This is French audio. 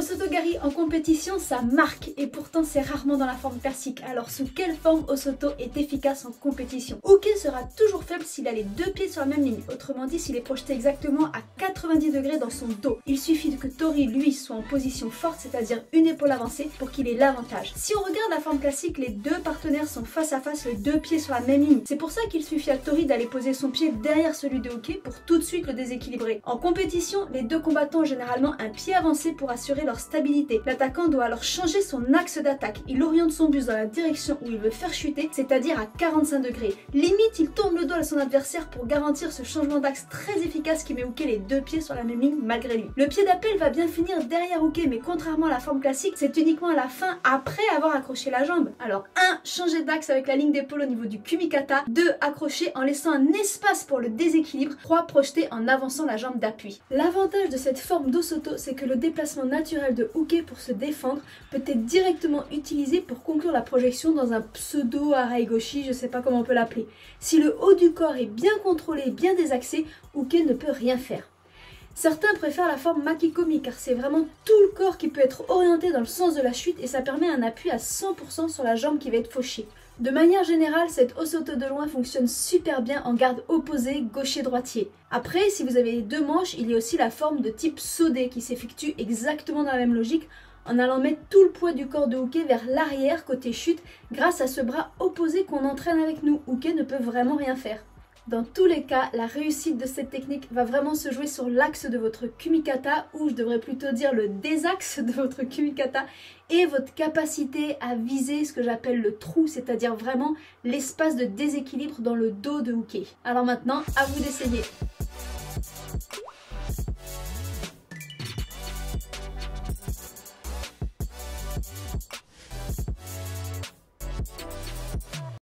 Osotogari en compétition, ça marque et pourtant c'est rarement dans la forme classique. Alors sous quelle forme Osoto est efficace en compétition? Uke sera toujours faible s'il a les deux pieds sur la même ligne, autrement dit s'il est projeté exactement à 90 degrés dans son dos. Il suffit que Tori lui soit en position forte, c'est-à-dire une épaule avancée, pour qu'il ait l'avantage. Si on regarde la forme classique, les deux partenaires sont face à face, les deux pieds sur la même ligne. C'est pour ça qu'il suffit à Tori d'aller poser son pied derrière celui de Uke pour tout de suite le déséquilibrer. En compétition, les deux combattants ont généralement un pied avancé pour assurer leur stabilité. L'attaquant doit alors changer son axe d'attaque. Il oriente son buste dans la direction où il veut faire chuter, c'est-à-dire à 45 degrés. Limite, il tourne le dos à son adversaire pour garantir ce changement d'axe très efficace qui met Uke les deux pieds sur la même ligne malgré lui. Le pied d'appel va bien finir derrière Uke, mais contrairement à la forme classique, c'est uniquement à la fin après avoir accroché la jambe. Alors 1. Changer d'axe avec la ligne d'épaule au niveau du kumikata. 2. Accrocher en laissant un espace pour le déséquilibre. 3. Projeter en avançant la jambe d'appui. L'avantage de cette forme d'Osoto, c'est que le déplacement naturel de Uke pour se défendre peut être directement utilisé pour conclure la projection dans un pseudo Araigoshi, je sais pas comment on peut l'appeler. Si le haut du corps est bien contrôlé, bien désaxé, Uke ne peut rien faire. Certains préfèrent la forme Makikomi car c'est vraiment tout le corps qui peut être orienté dans le sens de la chute et ça permet un appui à 100% sur la jambe qui va être fauchée. De manière générale, cette Osoto de loin fonctionne super bien en garde opposée gaucher-droitier. Après, si vous avez les deux manches, il y a aussi la forme de type Sode qui s'effectue exactement dans la même logique en allant mettre tout le poids du corps de Uke vers l'arrière côté chute grâce à ce bras opposé qu'on entraîne avec nous. Uke ne peut vraiment rien faire. Dans tous les cas, la réussite de cette technique va vraiment se jouer sur l'axe de votre kumikata, ou je devrais plutôt dire le désaxe de votre kumikata, et votre capacité à viser ce que j'appelle le trou, c'est-à-dire vraiment l'espace de déséquilibre dans le dos de Uke. Alors maintenant, à vous d'essayer.